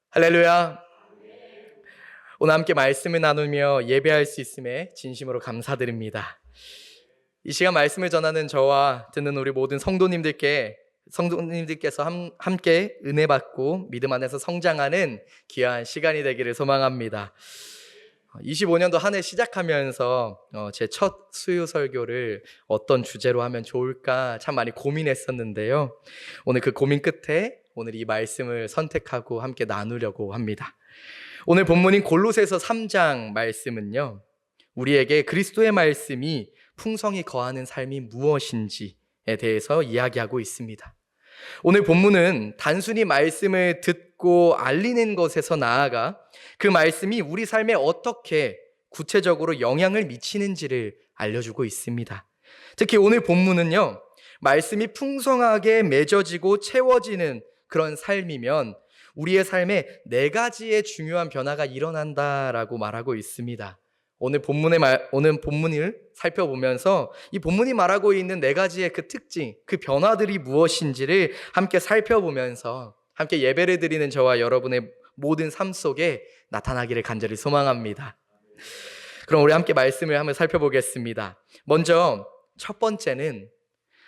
할렐루야. 오늘 함께 말씀을 나누며 예배할 수 있음에 진심으로 감사드립니다. 이 시간 말씀을 전하는 저와 듣는 우리 모든 성도님들께서 함께 은혜 받고 믿음 안에서 성장하는 귀한 시간이 되기를 소망합니다. 25년도 한 해 시작하면서 제 첫 수요 설교를 어떤 주제로 하면 좋을까 참 많이 고민했었는데요. 오늘 그 고민 끝에 오늘 이 말씀을 선택하고 함께 나누려고 합니다. 오늘 본문인 골로새서 3장 말씀은요, 우리에게 그리스도의 말씀이 풍성히 거하는 삶이 무엇인지에 대해서 이야기하고 있습니다. 오늘 본문은 단순히 말씀을 듣고 알리는 것에서 나아가 그 말씀이 우리 삶에 어떻게 구체적으로 영향을 미치는지를 알려주고 있습니다. 특히 오늘 본문은요, 말씀이 풍성하게 맺어지고 채워지는 그런 삶이면 우리의 삶에 4가지의 중요한 변화가 일어난다라고 말하고 있습니다. 오늘 본문을 살펴보면서 이 본문이 말하고 있는 4가지의 그 특징, 그 변화들이 무엇인지를 함께 살펴보면서 함께 예배를 드리는 저와 여러분의 모든 삶 속에 나타나기를 간절히 소망합니다. 그럼 우리 함께 말씀을 한번 살펴보겠습니다. 먼저 첫 번째는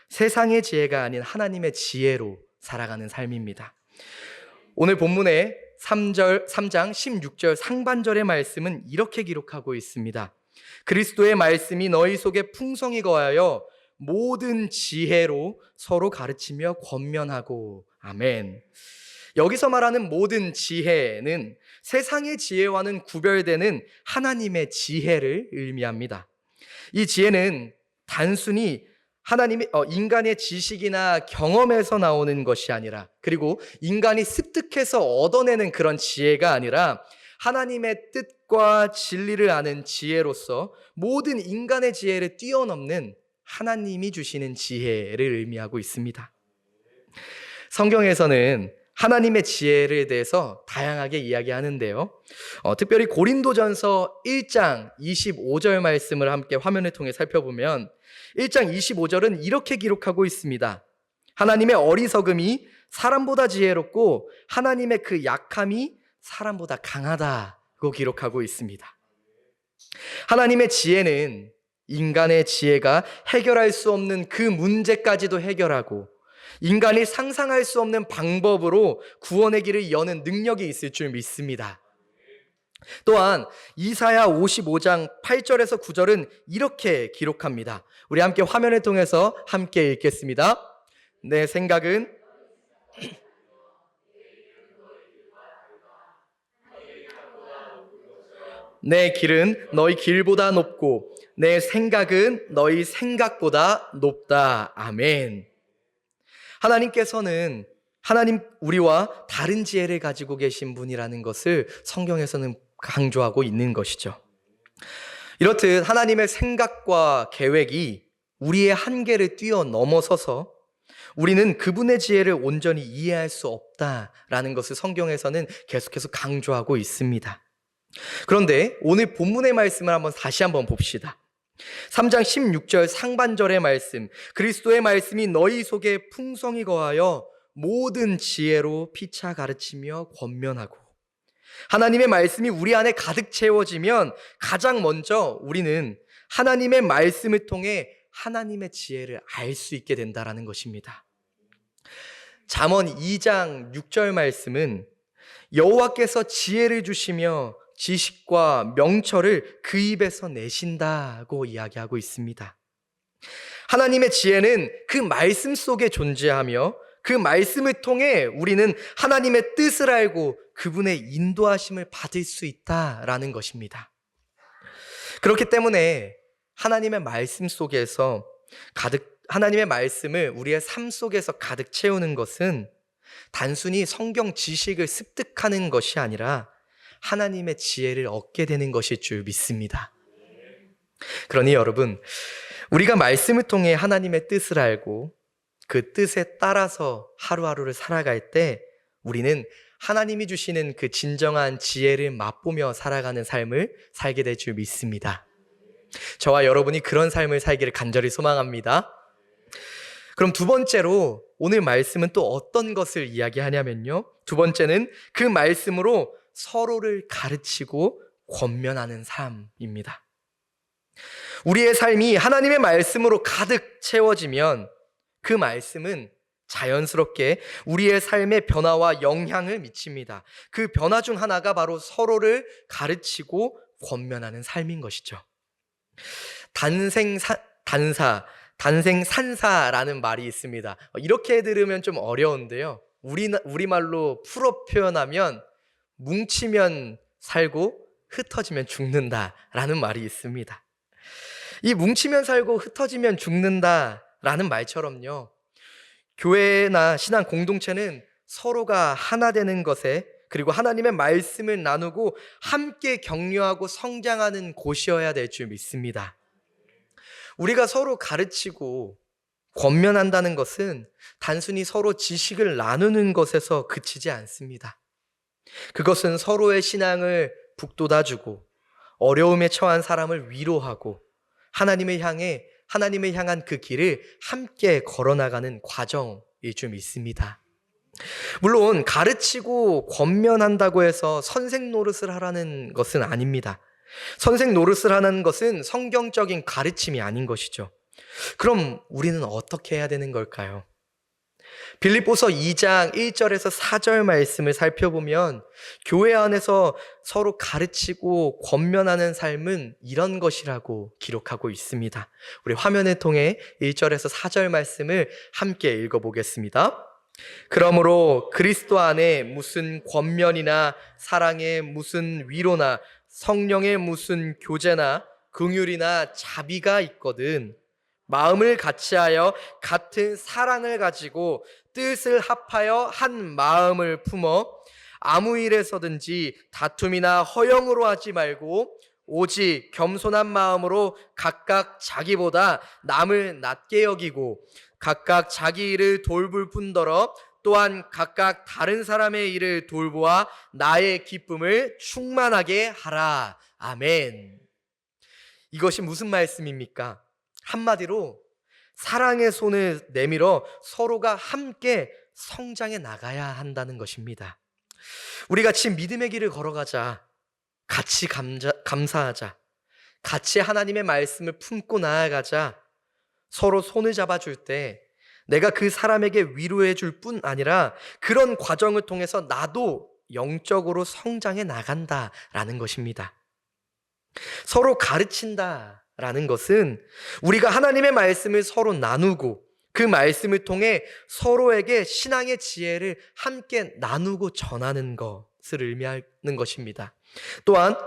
세상의 지혜가 아닌 하나님의 지혜로 살아가는 삶입니다. 오늘 본문의 3장 16절 상반절의 말씀은 이렇게 기록하고 있습니다. 그리스도의 말씀이 너희 속에 풍성히 거하여 모든 지혜로 서로 가르치며 권면하고. 아멘. 여기서 말하는 모든 지혜는 세상의 지혜와는 구별되는 하나님의 지혜를 의미합니다. 이 지혜는 단순히 인간의 지식이나 경험에서 나오는 것이 아니라, 그리고 인간이 습득해서 얻어내는 그런 지혜가 아니라 하나님의 뜻과 진리를 아는 지혜로서 모든 인간의 지혜를 뛰어넘는 하나님이 주시는 지혜를 의미하고 있습니다. 성경에서는 하나님의 지혜를 대해서 다양하게 이야기하는데요. 특별히 고린도전서 1장 25절 말씀을 함께 화면을 통해 살펴보면 1장 25절은 이렇게 기록하고 있습니다. 하나님의 어리석음이 사람보다 지혜롭고 하나님의 그 약함이 사람보다 강하다고 기록하고 있습니다. 하나님의 지혜는 인간의 지혜가 해결할 수 없는 그 문제까지도 해결하고 인간이 상상할 수 없는 방법으로 구원의 길을 여는 능력이 있을 줄 믿습니다. 또한 이사야 55장 8절에서 9절은 이렇게 기록합니다. 우리 함께 화면을 통해서 함께 읽겠습니다. 내 생각은 내 길은 너희 길보다 높고 내 생각은 너희 생각보다 높다. 아멘. 하나님께서는 우리와 다른 지혜를 가지고 계신 분이라는 것을 성경에서는 강조하고 있는 것이죠. 이렇듯 하나님의 생각과 계획이 우리의 한계를 뛰어넘어서서 우리는 그분의 지혜를 온전히 이해할 수 없다라는 것을 성경에서는 계속해서 강조하고 있습니다. 그런데 오늘 본문의 말씀을 다시 한번 봅시다. 3장 16절 상반절의 말씀, 그리스도의 말씀이 너희 속에 풍성히 거하여 모든 지혜로 피차 가르치며 권면하고. 하나님의 말씀이 우리 안에 가득 채워지면 가장 먼저 우리는 하나님의 말씀을 통해 하나님의 지혜를 알 수 있게 된다는 것입니다. 잠언 2장 6절 말씀은 여호와께서 지혜를 주시며 지식과 명철을 그 입에서 내신다고 이야기하고 있습니다. 하나님의 지혜는 그 말씀 속에 존재하며 그 말씀을 통해 우리는 하나님의 뜻을 알고 그분의 인도하심을 받을 수 있다라는 것입니다. 그렇기 때문에 하나님의 말씀 속에서 하나님의 말씀을 우리의 삶 속에서 가득 채우는 것은 단순히 성경 지식을 습득하는 것이 아니라 하나님의 지혜를 얻게 되는 것일 줄 믿습니다. 그러니 여러분, 우리가 말씀을 통해 하나님의 뜻을 알고 그 뜻에 따라서 하루하루를 살아갈 때 우리는 하나님이 주시는 그 진정한 지혜를 맛보며 살아가는 삶을 살게 될 줄 믿습니다. 저와 여러분이 그런 삶을 살기를 간절히 소망합니다. 그럼 두 번째로 오늘 말씀은 또 어떤 것을 이야기하냐면요. 두 번째는 그 말씀으로 서로를 가르치고 권면하는 삶입니다. 우리의 삶이 하나님의 말씀으로 가득 채워지면 그 말씀은 자연스럽게 우리의 삶에 변화와 영향을 미칩니다. 그 변화 중 하나가 바로 서로를 가르치고 권면하는 삶인 것이죠. 단생산사라는 말이 있습니다. 이렇게 들으면 좀 어려운데요. 우리말로 풀어 표현하면 뭉치면 살고 흩어지면 죽는다라는 말이 있습니다. 이 뭉치면 살고 흩어지면 죽는다라는 말처럼요. 교회나 신앙 공동체는 서로가 하나 되는 것에, 그리고 하나님의 말씀을 나누고 함께 격려하고 성장하는 곳이어야 될 줄 믿습니다. 우리가 서로 가르치고 권면한다는 것은 단순히 서로 지식을 나누는 것에서 그치지 않습니다. 그것은 서로의 신앙을 북돋아주고 어려움에 처한 사람을 위로하고 하나님을 향한 그 길을 함께 걸어나가는 과정일 줄 믿습니다. 물론 가르치고 권면한다고 해서 선생 노릇을 하라는 것은 아닙니다. 선생 노릇을 하는 것은 성경적인 가르침이 아닌 것이죠. 그럼 우리는 어떻게 해야 되는 걸까요? 빌립보서 2장 1절에서 4절 말씀을 살펴보면 교회 안에서 서로 가르치고 권면하는 삶은 이런 것이라고 기록하고 있습니다. 우리 화면을 통해 1절에서 4절 말씀을 함께 읽어보겠습니다. 그러므로 그리스도 안에 무슨 권면이나 사랑의 무슨 위로나 성령의 무슨 교제나 긍휼이나 자비가 있거든 마음을 같이하여 같은 사랑을 가지고 뜻을 합하여 한 마음을 품어 아무 일에서든지 다툼이나 허영으로 하지 말고 오직 겸손한 마음으로 각각 자기보다 남을 낮게 여기고 각각 자기 일을 돌볼 뿐더러 또한 각각 다른 사람의 일을 돌보아 나의 기쁨을 충만하게 하라. 아멘. 이것이 무슨 말씀입니까? 한마디로 사랑의 손을 내밀어 서로가 함께 성장해 나가야 한다는 것입니다. 우리 같이 믿음의 길을 걸어가자. 같이 감사하자. 같이 하나님의 말씀을 품고 나아가자. 서로 손을 잡아줄 때 내가 그 사람에게 위로해 줄 뿐 아니라 그런 과정을 통해서 나도 영적으로 성장해 나간다라는 것입니다. 서로 가르친다라는 것은 우리가 하나님의 말씀을 서로 나누고 그 말씀을 통해 서로에게 신앙의 지혜를 함께 나누고 전하는 것을 의미하는 것입니다. 또한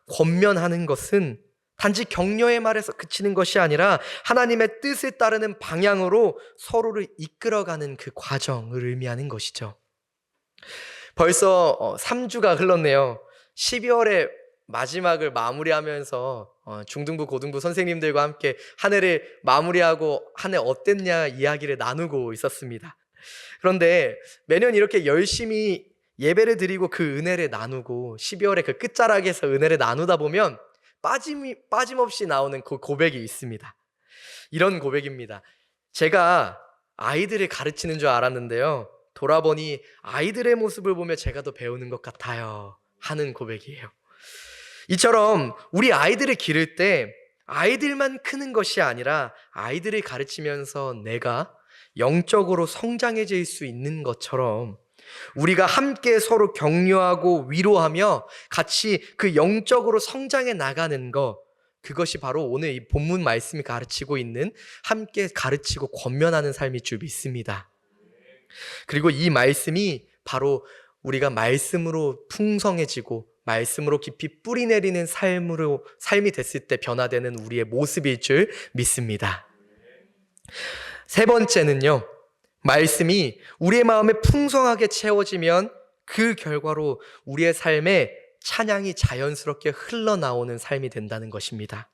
권면하는 것은 단지 격려의 말에서 그치는 것이 아니라 하나님의 뜻을 따르는 방향으로 서로를 이끌어가는 그 과정을 의미하는 것이죠. 벌써 3주가 흘렀네요. 12월의 마지막을 마무리하면서 중등부, 고등부 선생님들과 함께 한 해를 마무리하고 한 해 어땠냐 이야기를 나누고 있었습니다. 그런데 매년 이렇게 열심히 예배를 드리고 그 은혜를 나누고 12월의 그 끝자락에서 은혜를 나누다 보면 빠짐없이 나오는 그 고백이 있습니다. 이런 고백입니다. 제가 아이들을 가르치는 줄 알았는데요. 돌아보니 아이들의 모습을 보며 제가 더 배우는 것 같아요. 하는 고백이에요. 이처럼 우리 아이들을 기를 때 아이들만 크는 것이 아니라 아이들을 가르치면서 내가 영적으로 성장해질 수 있는 것처럼 우리가 함께 서로 격려하고 위로하며 같이 그 영적으로 성장해 나가는 것, 그것이 바로 오늘 이 본문 말씀이 가르치고 있는 함께 가르치고 권면하는 삶일 줄 믿습니다. 그리고 이 말씀이 바로 우리가 말씀으로 풍성해지고 말씀으로 깊이 뿌리 내리는 삶이 됐을 때 변화되는 우리의 모습일 줄 믿습니다. 세 번째는요, 말씀이 우리의 마음에 풍성하게 채워지면 그 결과로 우리의 삶에 찬양이 자연스럽게 흘러나오는 삶이 된다는 것입니다.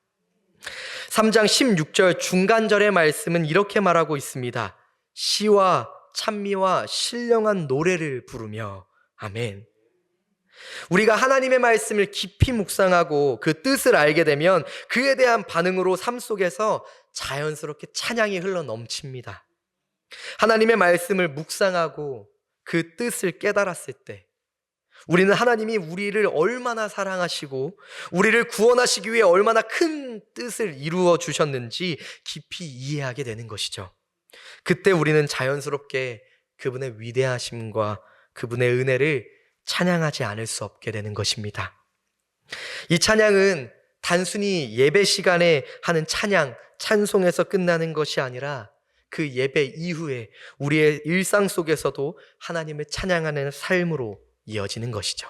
3장 16절 중간절의 말씀은 이렇게 말하고 있습니다. 시와 찬미와 신령한 노래를 부르며. 아멘. 우리가 하나님의 말씀을 깊이 묵상하고 그 뜻을 알게 되면 그에 대한 반응으로 삶 속에서 자연스럽게 찬양이 흘러 넘칩니다. 하나님의 말씀을 묵상하고 그 뜻을 깨달았을 때 우리는 하나님이 우리를 얼마나 사랑하시고 우리를 구원하시기 위해 얼마나 큰 뜻을 이루어 주셨는지 깊이 이해하게 되는 것이죠. 그때 우리는 자연스럽게 그분의 위대하심과 그분의 은혜를 찬양하지 않을 수 없게 되는 것입니다. 이 찬양은 단순히 예배 시간에 하는 찬양, 찬송에서 끝나는 것이 아니라 그 예배 이후에 우리의 일상 속에서도 하나님을 찬양하는 삶으로 이어지는 것이죠.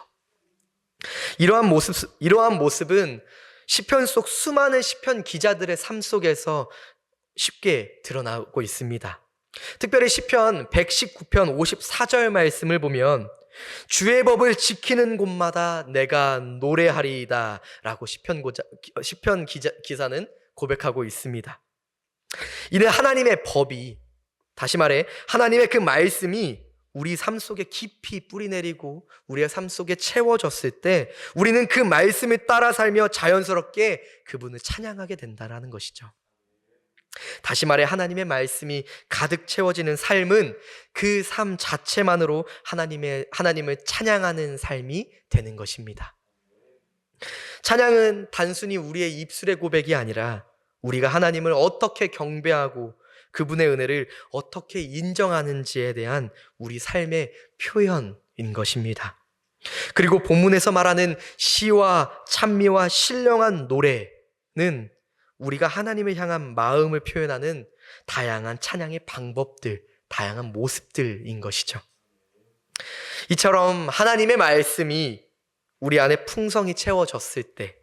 이러한 모습은 시편 속 수많은 시편 기자들의 삶 속에서 쉽게 드러나고 있습니다. 특별히 시편 119편 54절 말씀을 보면 주의 법을 지키는 곳마다 내가 노래하리이다 라고 시편 기사는 고백하고 있습니다. 이는 하나님의 법이, 다시 말해 하나님의 그 말씀이 우리 삶 속에 깊이 뿌리내리고 우리의 삶 속에 채워졌을 때 우리는 그 말씀을 따라 살며 자연스럽게 그분을 찬양하게 된다는 것이죠. 다시 말해 하나님의 말씀이 가득 채워지는 삶은 그 삶 자체만으로 하나님을 찬양하는 삶이 되는 것입니다. 찬양은 단순히 우리의 입술의 고백이 아니라 우리가 하나님을 어떻게 경배하고 그분의 은혜를 어떻게 인정하는지에 대한 우리 삶의 표현인 것입니다. 그리고 본문에서 말하는 시와 찬미와 신령한 노래는 우리가 하나님을 향한 마음을 표현하는 다양한 찬양의 방법들, 다양한 모습들인 것이죠. 이처럼 하나님의 말씀이 우리 안에 풍성히 채워졌을 때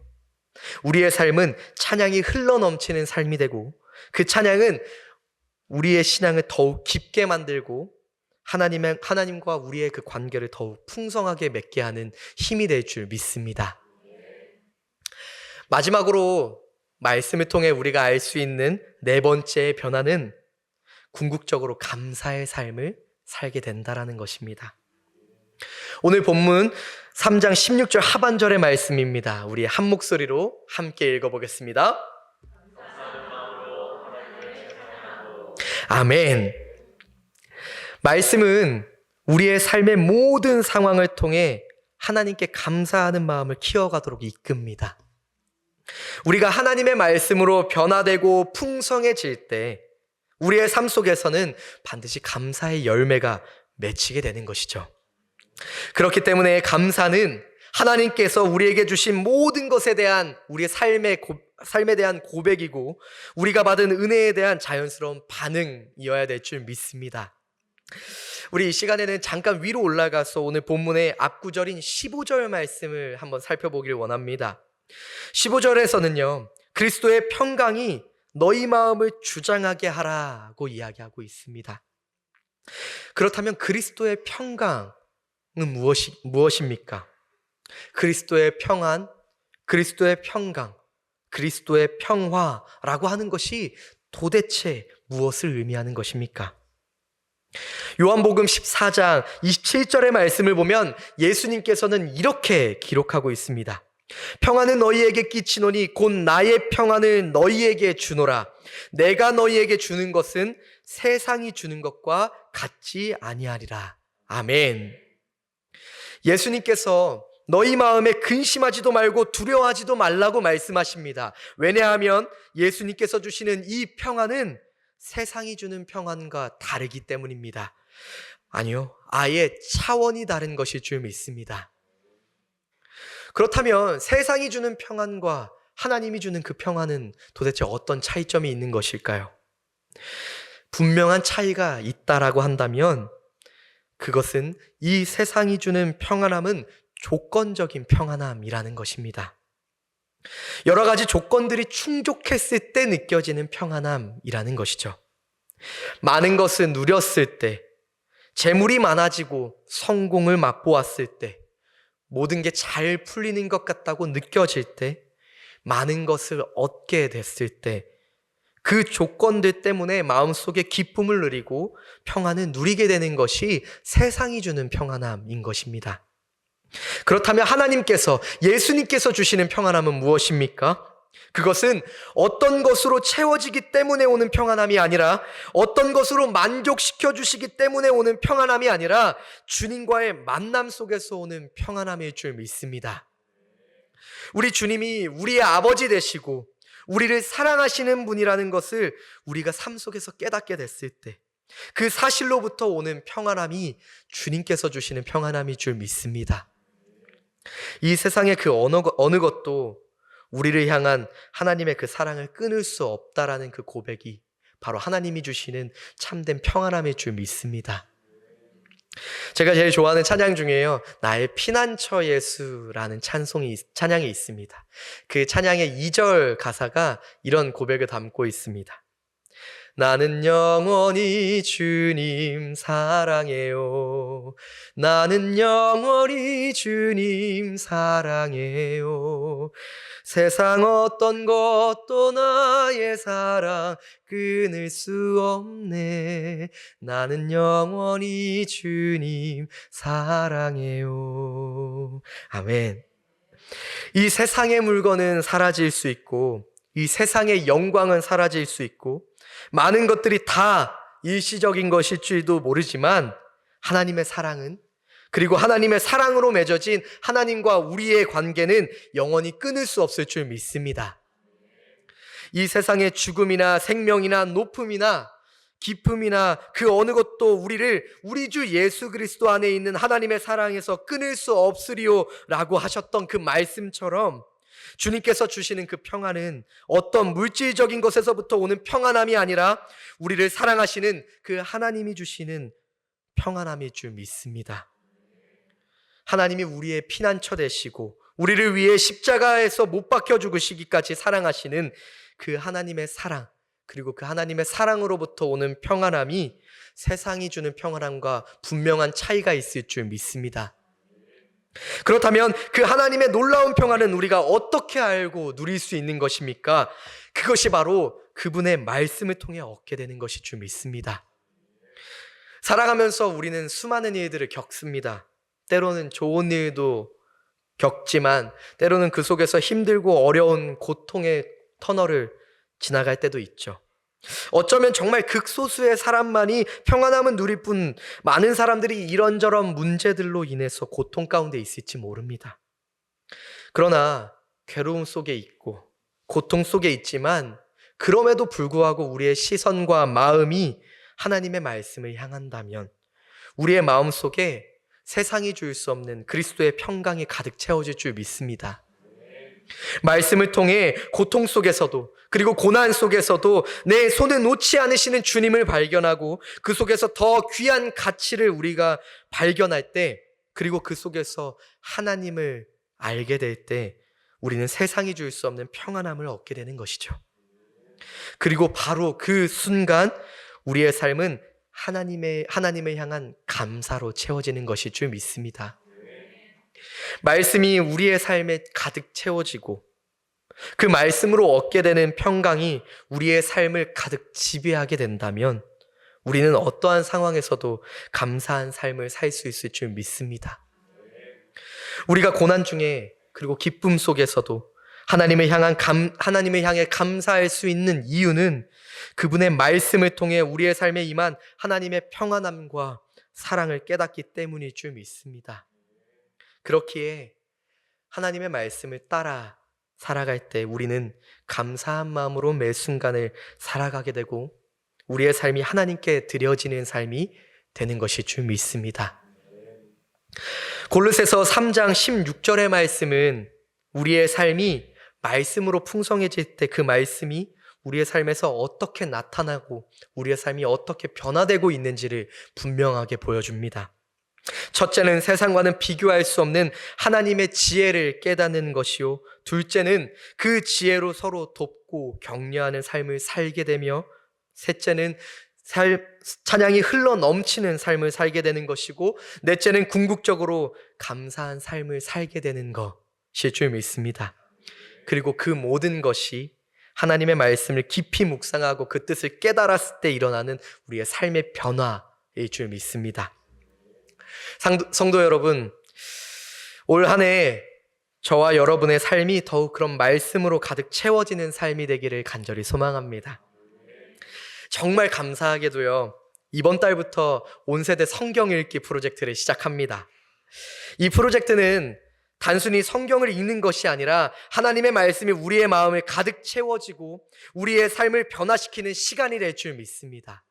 우리의 삶은 찬양이 흘러넘치는 삶이 되고 그 찬양은 우리의 신앙을 더욱 깊게 만들고 하나님과 우리의 그 관계를 더욱 풍성하게 맺게 하는 힘이 될 줄 믿습니다. 마지막으로 말씀을 통해 우리가 알 수 있는 네 번째의 변화는 궁극적으로 감사의 삶을 살게 된다는 것입니다. 오늘 본문 3장 16절 하반절의 말씀입니다. 우리 한 목소리로 함께 읽어보겠습니다. 아멘. 말씀은 우리의 삶의 모든 상황을 통해 하나님께 감사하는 마음을 키워가도록 이끕니다. 우리가 하나님의 말씀으로 변화되고 풍성해질 때 우리의 삶 속에서는 반드시 감사의 열매가 맺히게 되는 것이죠. 그렇기 때문에 감사는 하나님께서 우리에게 주신 모든 것에 대한 우리의 삶에 대한 고백이고 우리가 받은 은혜에 대한 자연스러운 반응이어야 될 줄 믿습니다. 우리 이 시간에는 잠깐 위로 올라가서 오늘 본문의 앞구절인 15절 말씀을 한번 살펴보기를 원합니다. 15절에서는요, 그리스도의 평강이 너희 마음을 주장하게 하라고 이야기하고 있습니다. 그렇다면 그리스도의 평강은 무엇입니까? 그리스도의 평안, 그리스도의 평강, 그리스도의 평화라고 하는 것이 도대체 무엇을 의미하는 것입니까? 요한복음 14장 27절의 말씀을 보면 예수님께서는 이렇게 기록하고 있습니다. 평안은 너희에게 끼치노니 곧 나의 평안을 너희에게 주노라. 내가 너희에게 주는 것은 세상이 주는 것과 같지 아니하리라. 아멘. 예수님께서 너희 마음에 근심하지도 말고 두려워하지도 말라고 말씀하십니다. 왜냐하면 예수님께서 주시는 이 평안은 세상이 주는 평안과 다르기 때문입니다. 아니요, 아예 차원이 다른 것일 줄 믿습니다. 그렇다면 세상이 주는 평안과 하나님이 주는 그 평안은 도대체 어떤 차이점이 있는 것일까요? 분명한 차이가 있다라고 한다면 그것은 이 세상이 주는 평안함은 조건적인 평안함이라는 것입니다. 여러 가지 조건들이 충족했을 때 느껴지는 평안함이라는 것이죠. 많은 것을 누렸을 때, 재물이 많아지고 성공을 맛보았을 때, 모든 게 잘 풀리는 것 같다고 느껴질 때, 많은 것을 얻게 됐을 때, 그 조건들 때문에 마음속에 기쁨을 누리고 평안을 누리게 되는 것이 세상이 주는 평안함인 것입니다. 그렇다면 하나님께서, 예수님께서 주시는 평안함은 무엇입니까? 그것은 어떤 것으로 채워지기 때문에 오는 평안함이 아니라, 어떤 것으로 만족시켜 주시기 때문에 오는 평안함이 아니라 주님과의 만남 속에서 오는 평안함일 줄 믿습니다. 우리 주님이 우리의 아버지 되시고 우리를 사랑하시는 분이라는 것을 우리가 삶 속에서 깨닫게 됐을 때, 그 사실로부터 오는 평안함이 주님께서 주시는 평안함일 줄 믿습니다. 이 세상의 그 어느 것도 우리를 향한 하나님의 그 사랑을 끊을 수 없다라는 그 고백이 바로 하나님이 주시는 참된 평안함일 줄 믿습니다. 제가 제일 좋아하는 찬양 중에요, 나의 피난처 예수라는 찬양이 있습니다. 그 찬양의 2절 가사가 이런 고백을 담고 있습니다. 나는 영원히 주님 사랑해요. 나는 영원히 주님 사랑해요. 세상 어떤 것도 나의 사랑 끊을 수 없네. 나는 영원히 주님 사랑해요. 아멘. 이 세상의 물건은 사라질 수 있고, 이 세상의 영광은 사라질 수 있고, 많은 것들이 다 일시적인 것일지도 모르지만 하나님의 사랑은, 그리고 하나님의 사랑으로 맺어진 하나님과 우리의 관계는 영원히 끊을 수 없을 줄 믿습니다. 이 세상의 죽음이나 생명이나 높음이나 기쁨이나 그 어느 것도 우리를 우리 주 예수 그리스도 안에 있는 하나님의 사랑에서 끊을 수 없으리요 라고 하셨던 그 말씀처럼, 주님께서 주시는 그 평안은 어떤 물질적인 것에서부터 오는 평안함이 아니라 우리를 사랑하시는 그 하나님이 주시는 평안함일 줄 믿습니다. 하나님이 우리의 피난처 되시고 우리를 위해 십자가에서 못 박혀 죽으시기까지 사랑하시는 그 하나님의 사랑, 그리고 그 하나님의 사랑으로부터 오는 평안함이 세상이 주는 평안함과 분명한 차이가 있을 줄 믿습니다. 그렇다면 그 하나님의 놀라운 평안은 우리가 어떻게 알고 누릴 수 있는 것입니까? 그것이 바로 그분의 말씀을 통해 얻게 되는 것일 줄 믿습니다. 살아가면서 우리는 수많은 일들을 겪습니다. 때로는 좋은 일도 겪지만 때로는 그 속에서 힘들고 어려운 고통의 터널을 지나갈 때도 있죠. 어쩌면 정말 극소수의 사람만이 평안함을 누릴 뿐 많은 사람들이 이런저런 문제들로 인해서 고통 가운데 있을지 모릅니다. 그러나 괴로움 속에 있고 고통 속에 있지만 그럼에도 불구하고 우리의 시선과 마음이 하나님의 말씀을 향한다면 우리의 마음 속에 세상이 줄 수 없는 그리스도의 평강이 가득 채워질 줄 믿습니다. 말씀을 통해 고통 속에서도, 그리고 고난 속에서도 내 손에 놓지 않으시는 주님을 발견하고 그 속에서 더 귀한 가치를 우리가 발견할 때, 그리고 그 속에서 하나님을 알게 될 때 우리는 세상이 줄 수 없는 평안함을 얻게 되는 것이죠. 그리고 바로 그 순간 우리의 삶은 하나님을 향한 감사로 채워지는 것일 줄 믿습니다. 말씀이 우리의 삶에 가득 채워지고 그 말씀으로 얻게 되는 평강이 우리의 삶을 가득 지배하게 된다면 우리는 어떠한 상황에서도 감사한 삶을 살 수 있을 줄 믿습니다. 우리가 고난 중에, 그리고 기쁨 속에서도 하나님을 향해 감사할 수 있는 이유는 그분의 말씀을 통해 우리의 삶에 임한 하나님의 평안함과 사랑을 깨닫기 때문일 줄 믿습니다. 그렇기에 하나님의 말씀을 따라 살아갈 때 우리는 감사한 마음으로 매 순간을 살아가게 되고 우리의 삶이 하나님께 드려지는 삶이 되는 것일 줄 믿습니다. 골로새서 3장 16절의 말씀은 우리의 삶이 말씀으로 풍성해질 때 그 말씀이 우리의 삶에서 어떻게 나타나고 우리의 삶이 어떻게 변화되고 있는지를 분명하게 보여줍니다. 첫째는 세상과는 비교할 수 없는 하나님의 지혜를 깨닫는 것이요, 둘째는 그 지혜로 서로 돕고 격려하는 삶을 살게 되며, 셋째는 찬양이 흘러 넘치는 삶을 살게 되는 것이고, 넷째는 궁극적으로 감사한 삶을 살게 되는 것일 줄 믿습니다. 그리고 그 모든 것이 하나님의 말씀을 깊이 묵상하고 그 뜻을 깨달았을 때 일어나는 우리의 삶의 변화일 줄 믿습니다. 성도 여러분, 올 한 해 저와 여러분의 삶이 더욱 그런 말씀으로 가득 채워지는 삶이 되기를 간절히 소망합니다. 정말 감사하게도요, 이번 달부터 온 세대 성경 읽기 프로젝트를 시작합니다. 이 프로젝트는 단순히 성경을 읽는 것이 아니라 하나님의 말씀이 우리의 마음을 가득 채워지고 우리의 삶을 변화시키는 시간이 될 줄 믿습니다.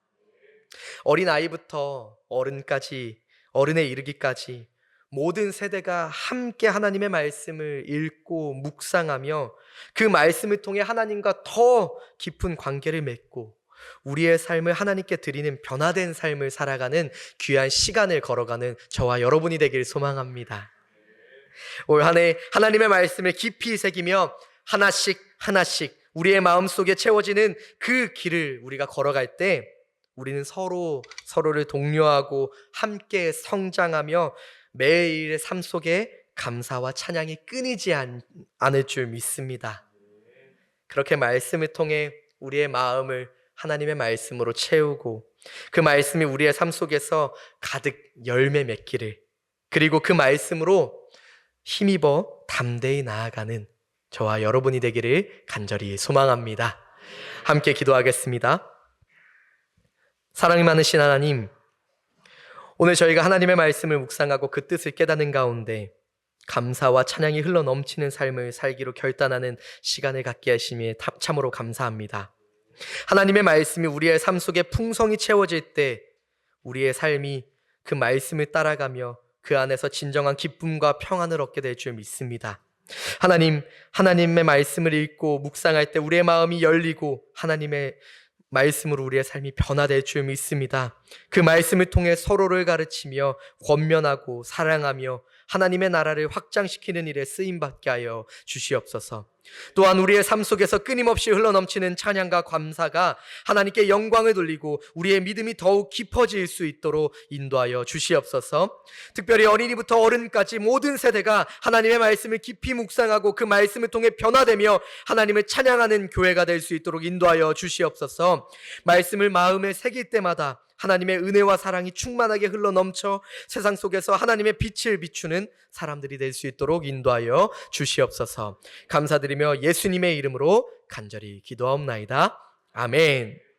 어린아이부터 어른까지, 어른에 이르기까지 모든 세대가 함께 하나님의 말씀을 읽고 묵상하며 그 말씀을 통해 하나님과 더 깊은 관계를 맺고 우리의 삶을 하나님께 드리는 변화된 삶을 살아가는 귀한 시간을 걸어가는 저와 여러분이 되길 소망합니다. 올 한 해 하나님의 말씀을 깊이 새기며 하나씩 하나씩 우리의 마음속에 채워지는 그 길을 우리가 걸어갈 때 우리는 서로를 독려하고 함께 성장하며 매일의 삶 속에 감사와 찬양이 끊이지 않을 줄 믿습니다. 그렇게 말씀을 통해 우리의 마음을 하나님의 말씀으로 채우고 그 말씀이 우리의 삶 속에서 가득 열매 맺기를, 그리고 그 말씀으로 힘입어 담대히 나아가는 저와 여러분이 되기를 간절히 소망합니다. 함께 기도하겠습니다. 사랑이 많으신 하나님, 오늘 저희가 하나님의 말씀을 묵상하고 그 뜻을 깨닫는 가운데 감사와 찬양이 흘러 넘치는 삶을 살기로 결단하는 시간을 갖게 하심에 참으로 감사합니다. 하나님의 말씀이 우리의 삶 속에 풍성히 채워질 때 우리의 삶이 그 말씀을 따라가며 그 안에서 진정한 기쁨과 평안을 얻게 될 줄 믿습니다. 하나님의 말씀을 읽고 묵상할 때 우리의 마음이 열리고 하나님의 말씀으로 우리의 삶이 변화될 줄 믿습니다. 그 말씀을 통해 서로를 가르치며 권면하고 사랑하며 하나님의 나라를 확장시키는 일에 쓰임받게 하여 주시옵소서. 또한 우리의 삶 속에서 끊임없이 흘러넘치는 찬양과 감사가 하나님께 영광을 돌리고 우리의 믿음이 더욱 깊어질 수 있도록 인도하여 주시옵소서. 특별히 어린이부터 어른까지 모든 세대가 하나님의 말씀을 깊이 묵상하고 그 말씀을 통해 변화되며 하나님을 찬양하는 교회가 될 수 있도록 인도하여 주시옵소서. 말씀을 마음에 새길 때마다 하나님의 은혜와 사랑이 충만하게 흘러넘쳐 세상 속에서 하나님의 빛을 비추는 사람들이 될 수 있도록 인도하여 주시옵소서. 감사드리며 예수님의 이름으로 간절히 기도하옵나이다. 아멘.